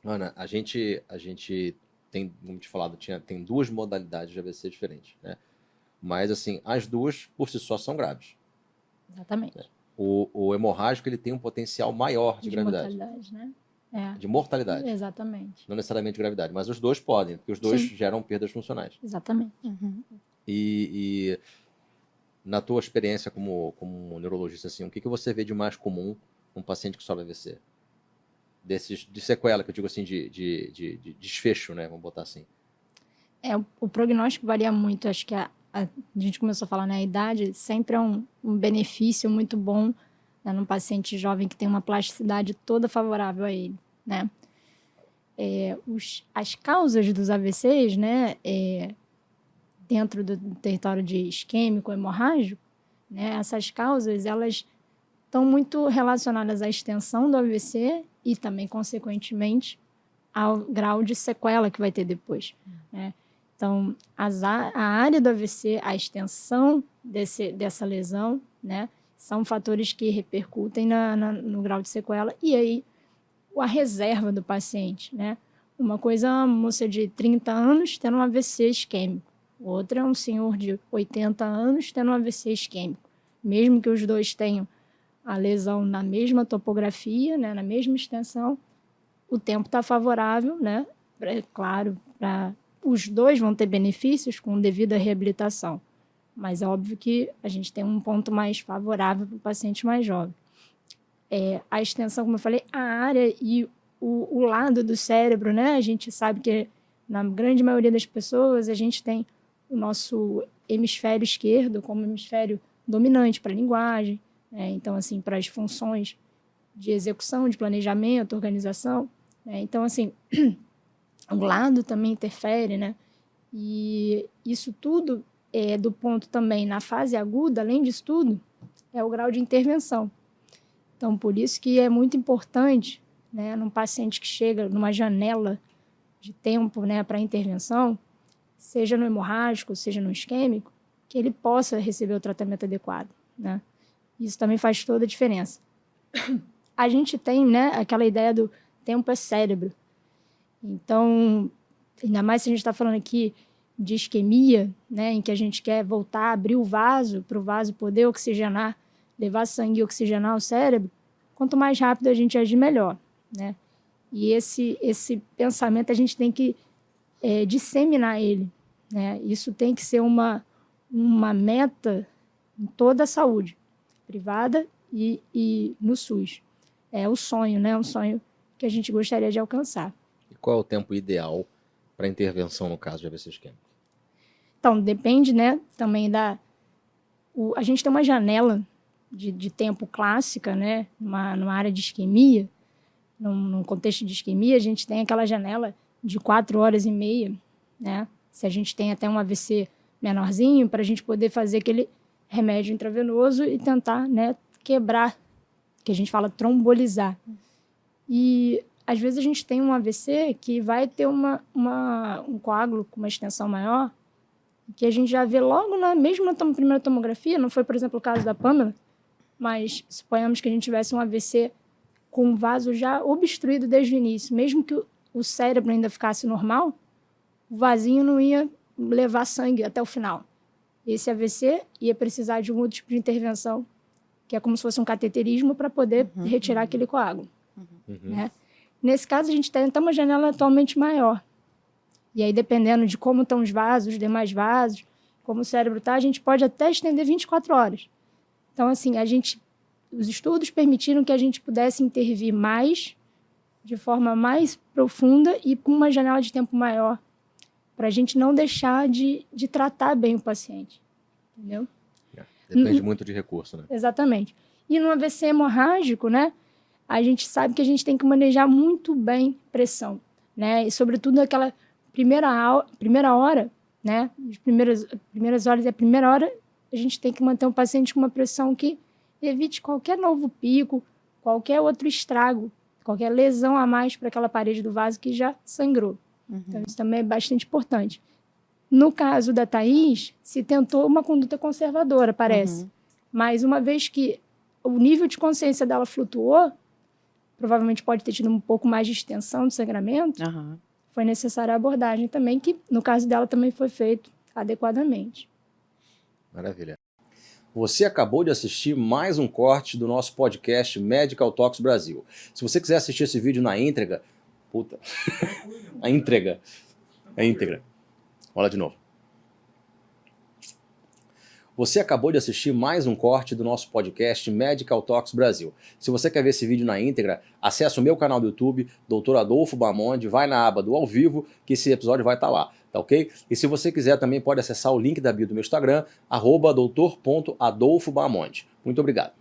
Ana, a gente tem, como te falado, tem duas modalidades de AVC diferentes, né? Mas, assim, as duas, por si só, são graves. Exatamente. O hemorrágico, ele tem um potencial maior de De gravidade, mortalidade, né? É, de mortalidade. exatamente. Não necessariamente gravidade, mas os dois podem, porque os dois Sim. geram perdas funcionais. Exatamente. E na tua experiência como neurologista, assim, o que você vê de mais comum num paciente que sofre AVC? De sequela, que eu digo assim, de desfecho, né? Vamos botar assim. O prognóstico varia muito. Acho que a gente começou a falar, né? A idade sempre é um benefício muito bom, né, num paciente jovem que tem uma plasticidade toda favorável a ele, né? As causas dos AVCs, né? Dentro do território de isquêmico, hemorrágico, né? Essas causas, elas estão muito relacionadas à extensão do AVC e também, consequentemente, ao grau de sequela que vai ter depois, né? Então, a área do AVC, a extensão dessa lesão, né, são fatores que repercutem no grau de sequela e aí a reserva do paciente, né? Uma coisa é uma moça de 30 anos tendo um AVC isquêmico, outra é um senhor de 80 anos tendo um AVC isquêmico. Mesmo que os dois tenham a lesão na mesma topografia, né, na mesma extensão, o tempo está favorável, né? Claro, os dois vão ter benefícios com devida reabilitação, mas é óbvio que a gente tem um ponto mais favorável para o paciente mais jovem. A extensão, como eu falei, a área e o lado do cérebro, né? A gente sabe que na grande maioria das pessoas a gente tem o nosso hemisfério esquerdo como hemisfério dominante para a linguagem, né? Então, assim, para as funções de execução, de planejamento, organização, né? Então, assim, o lado também interfere, né? E isso tudo do ponto também na fase aguda, além disso tudo, é o grau de intervenção. Então, por isso que é muito importante, né, num paciente que chega numa janela de tempo, né, para intervenção, seja no hemorrágico, seja no isquêmico, que ele possa receber o tratamento adequado, né? Isso também faz toda a diferença. A gente tem, né, aquela ideia do tempo é cérebro. Então, ainda mais se a gente está falando aqui de isquemia, né, em que a gente quer voltar a abrir o vaso para o vaso poder oxigenar, levar sangue e oxigenar o cérebro, quanto mais rápido a gente agir, melhor, né? E esse pensamento a gente tem que disseminar ele, né? Isso tem que ser uma meta em toda a saúde, privada e no SUS. É o sonho, né? Um sonho que a gente gostaria de alcançar. E qual é o tempo ideal para intervenção no caso de AVC isquêmico? Então, depende, né, também a gente tem uma janela de tempo clássica, né, numa área de isquemia, num contexto de isquemia, a gente tem aquela janela de 4 horas e meia, né, se a gente tem até um AVC menorzinho, para a gente poder fazer aquele remédio intravenoso e tentar, né, quebrar, que a gente fala trombolizar. E às vezes a gente tem um AVC que vai ter um coágulo com uma extensão maior, que a gente já vê logo na mesma primeira tomografia, não foi, por exemplo, o caso da Pamela, mas suponhamos que a gente tivesse um AVC com o vaso já obstruído desde o início, mesmo que o cérebro ainda ficasse normal, o vasinho não ia levar sangue até o final. Esse AVC ia precisar de um outro tipo de intervenção, que é como se fosse um cateterismo para poder retirar aquele coágulo. Né? Nesse caso, a gente tem até uma janela atualmente maior. E aí, dependendo de como estão os vasos, os demais vasos, como o cérebro está, a gente pode até estender 24 horas. Então, assim, os estudos permitiram que a gente pudesse intervir mais, de forma mais profunda e com uma janela de tempo maior, para a gente não deixar de tratar bem o paciente. Entendeu? Depende muito de recurso, né? Exatamente. E no AVC hemorrágico, né, a gente sabe que a gente tem que manejar muito bem pressão, né? E, sobretudo, naquela primeira hora, né? As primeiras horas e a primeira hora, a gente tem que manter o paciente com uma pressão que evite qualquer novo pico, qualquer outro estrago, qualquer lesão a mais para aquela parede do vaso que já sangrou. Então, isso também é bastante importante. No caso da Thaís, se tentou uma conduta conservadora, parece. Mas uma vez que o nível de consciência dela flutuou, provavelmente pode ter tido um pouco mais de extensão do sangramento, Aham. foi necessária a abordagem também, que no caso dela também foi feito adequadamente. Maravilha. Você acabou de assistir mais um corte do nosso podcast Medical Talks Brasil. Se você quiser assistir esse vídeo na íntegra, a íntegra. Olha de novo. Você acabou de assistir mais um corte do nosso podcast Medical Talks Brasil. Se você quer ver esse vídeo na íntegra, acesse o meu canal do YouTube, Dr. Adolfo Bamonde, vai na aba do ao vivo, que esse episódio vai estar lá, tá ok? E se você quiser também pode acessar o link da bio do meu Instagram, @doutor.adolfobamonde. Muito obrigado.